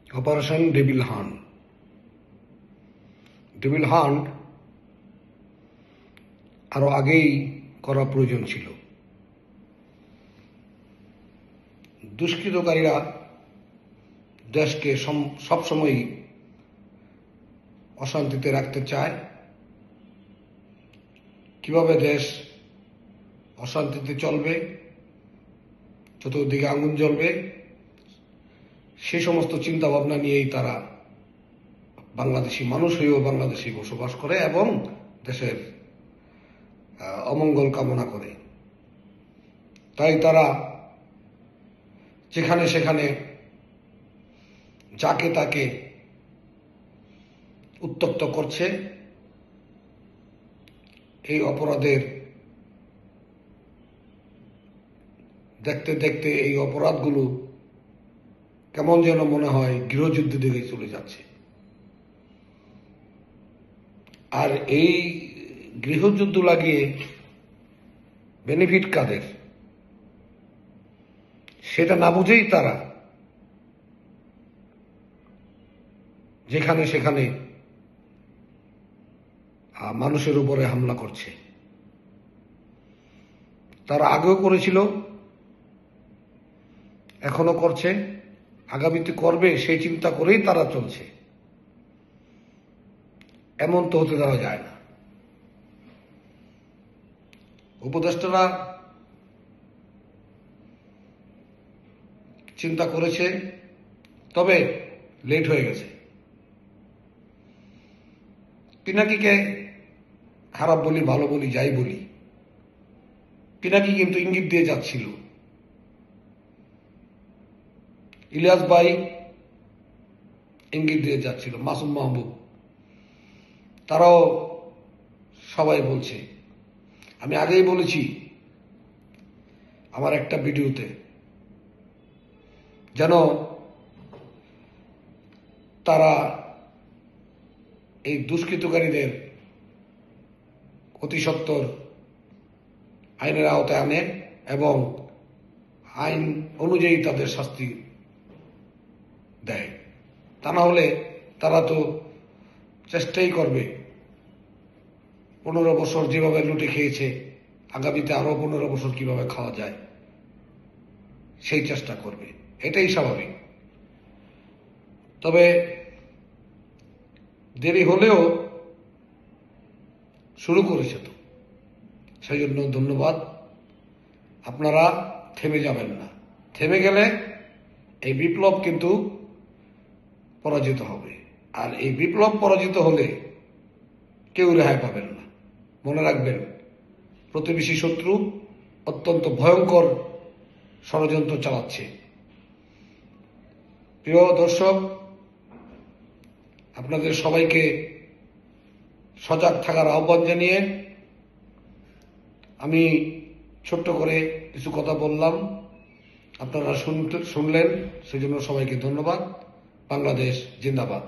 Operation devil hunt. Devil hunt আরো আগেই করা প্রয়োজন ছিল। দুষ্কৃতকারীরা দেশকে সবসময়ই অশান্তিতে রাখতে চায়। কিভাবে দেশ অশান্তিতে চলবে, চতুর্দিকে আগুন জ্বলবে, সেই সমস্ত চিন্তা ভাবনা নিয়েই তারা বাংলাদেশি মানুষ হয়েও বাংলাদেশে বসবাস করে এবং দেশের অমঙ্গল কামনা করে। তাই তারা যেখানে সেখানে যাকে তাকে উত্তপ্ত করছে। এই অপরাধের দেখতে দেখতে এই অপরাধগুলো কেমন যেন মনে হয় গৃহযুদ্ধের দিকে চলে যাচ্ছে। আর এই গৃহযুদ্ধ লাগিয়ে বেনিফিট কাদের, সেটা না বুঝেই তারা যেখানে সেখানে মানুষের উপরে হামলা করছে। তারা আগেও করেছিল, এখনো করছে, আগামীতে করবে সেই চিন্তা করেই তারা চলছে। এমন তো হতে দেওয়া যায় না। উপদেষ্টারা চিন্তা করেছে, তবে লেট হয়ে গেছে। পিনাকিকে খারাপ বলি ভালো বলি যাই বলি, পিনাকি কিন্তু ইঙ্গিত দিয়ে যাচ্ছিল। ইলিয়াস ভাই ইঙ্গিত দিয়ে যাচ্ছিল, মাসুম মাহবুব, তারাও সবাই বলছে। আমি আগেই বলেছি আমার একটা ভিডিওতে, যেন তারা এই দুষ্কৃতকারীদের অতি সত্বর আইনের আওতায় আনে এবং আইন অনুযায়ী তাদের শাস্তি দেয়। তা না হলে তারা তো চেষ্টাই করবে 15 বছর যেভাবে লুটে খেয়েছে, আগামীতে আরো 15 বছর কিভাবে খাওয়া যায় সেই চেষ্টা করবে। এটাই স্বাভাবিক। তবে দেরি হলেও শুরু করেছে তো, সেই জন্য ধন্যবাদ। আপনারা থেমে যাবেন না। থেমে গেলে এই বিপ্লব কিন্তু পরাজিত হবে। আর এই বিপ্লব পরাজিত হলে কেউ রেহাই পাবেন না। মনে রাখবেন, প্রতিবেশী শত্রু অত্যন্ত ভয়ঙ্কর ষড়যন্ত্র চালাচ্ছে। প্রিয় দর্শক, আপনাদের সবাইকে সজাগ থাকার আহ্বান জানিয়ে আমি ছোট্ট করে কিছু কথা বললাম, আপনারা শুনলেন, সেজন্য সবাইকে ধন্যবাদ। বাংলাদেশ জিন্দাবাদ।